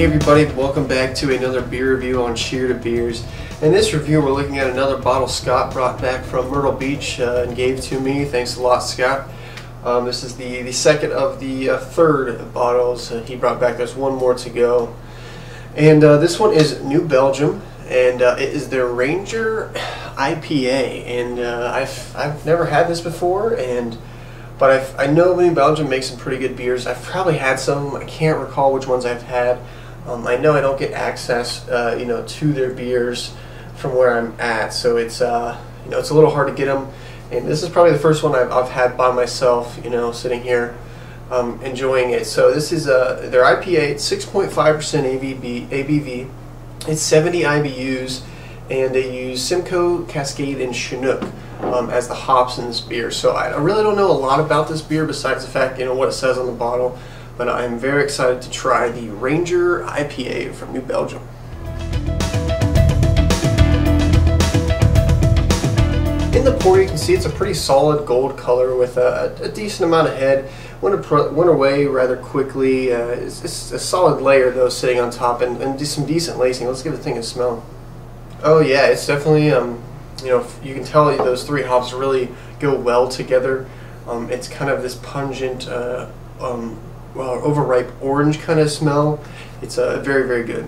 Hey everybody, welcome back to another beer review on Cheer to Beers. In this review we're looking at another bottle Scott brought back from Myrtle Beach and gave to me. Thanks a lot, Scott. This is the second of the third bottles he brought back. There's one more to go. And this one is New Belgium, and it is their Ranger IPA. And I've never had this before, but I know New Belgium makes some pretty good beers. I've probably had some. I can't recall which ones I've had. I know I don't get access, to their beers from where I'm at, so it's it's a little hard to get them. And this is probably the first one I've had by myself, sitting here enjoying it. So this is their IPA. It's 6.5% ABV. It's 70 IBUs, and they use Simcoe, Cascade, and Chinook as the hops in this beer. So I really don't know a lot about this beer besides the fact, what it says on the bottle. But I'm very excited to try the Ranger IPA from New Belgium. In the pour, you can see it's a pretty solid gold color with a decent amount of head. Went away rather quickly. It's a solid layer though sitting on top, and some decent lacing. Let's give the thing a smell. Oh yeah, it's definitely you can tell those three hops really go well together. It's kind of this pungent, overripe orange kind of smell. It's very, very good.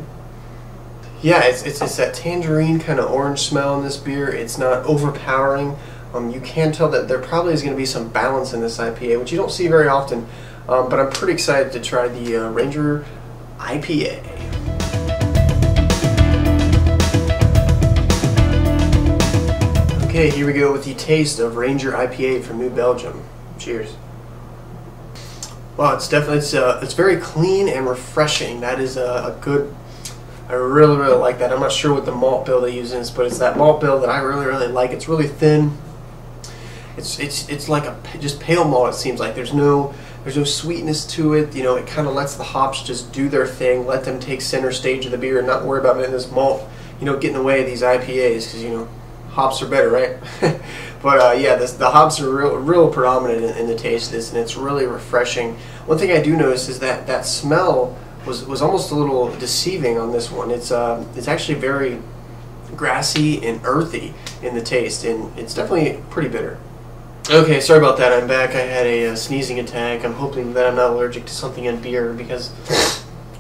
Yeah, it's that tangerine kind of orange smell in this beer. It's not overpowering. You can tell that there probably is going to be some balance in this IPA, which you don't see very often. But I'm pretty excited to try the Ranger IPA. Okay, here we go with the taste of Ranger IPA from New Belgium. Cheers. Wow, it's definitely it's very clean and refreshing. That is a good. I really, really like that. I'm not sure what the malt bill they use in this, but it's that malt bill that I really, really like. It's really thin. It's like just pale malt. It seems like there's no sweetness to it. It kind of lets the hops just do their thing, let them take center stage of the beer, and not worry about letting this malt, getting away these IPAs, because hops are better, right? But yeah, the hops are real predominant in the taste of this, and it's really refreshing. One thing I do notice is that smell was almost a little deceiving on this one. It's actually very grassy and earthy in the taste, and it's definitely pretty bitter. Okay, sorry about that. I'm back. I had a sneezing attack. I'm hoping that I'm not allergic to something in beer, because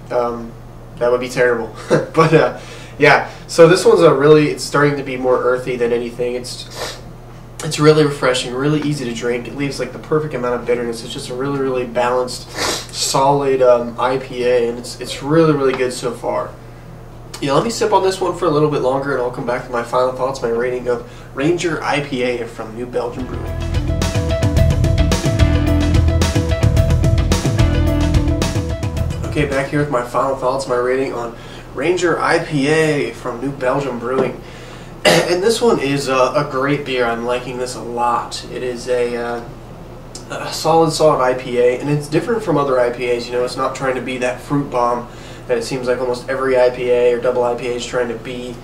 that would be terrible. But yeah, so this one's it's starting to be more earthy than anything. It's really refreshing, really easy to drink. It leaves like the perfect amount of bitterness. It's just a really, really balanced, solid IPA, and it's really, really good so far. Let me sip on this one for a little bit longer, and I'll come back to my final thoughts, my rating of Ranger IPA from New Belgium Brewing. Okay, back here with my final thoughts, my rating on Ranger IPA from New Belgium Brewing. And this one is a great beer. I'm liking this a lot. It is a solid IPA, and it's different from other IPAs. It's not trying to be that fruit bomb that it seems like almost every IPA or double IPA is trying to be.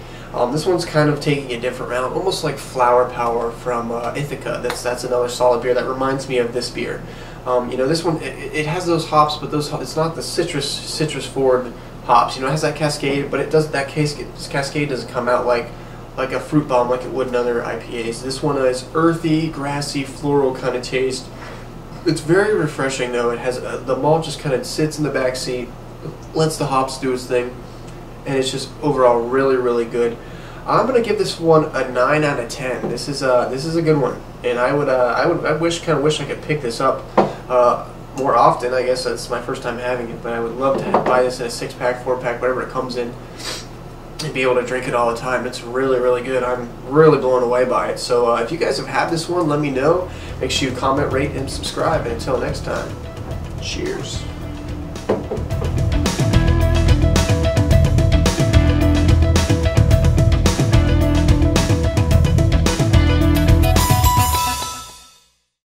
This one's kind of taking a different route, almost like Flower Power from Ithaca. That's another solid beer that reminds me of this beer. This one it has those hops, but it's not the citrus forward hops. It has that Cascade, but Cascade doesn't come out like a fruit bomb like it would in other IPAs. This one is earthy, grassy, floral kind of taste. It's very refreshing though. It has the malt just kind of sits in the back seat, lets the hops do its thing, and it's just overall really, really good. I'm gonna give this one a 9 out of 10. This is a good one, and I wish I could pick this up more often. I guess that's my first time having it, but I would love to buy this in a 6-pack, 4-pack, whatever it comes in, and be able to drink it all the time. It's really, really good. I'm really blown away by it. So if you guys have had this one, let me know. Make sure you comment, rate, and subscribe. And until next time, cheers.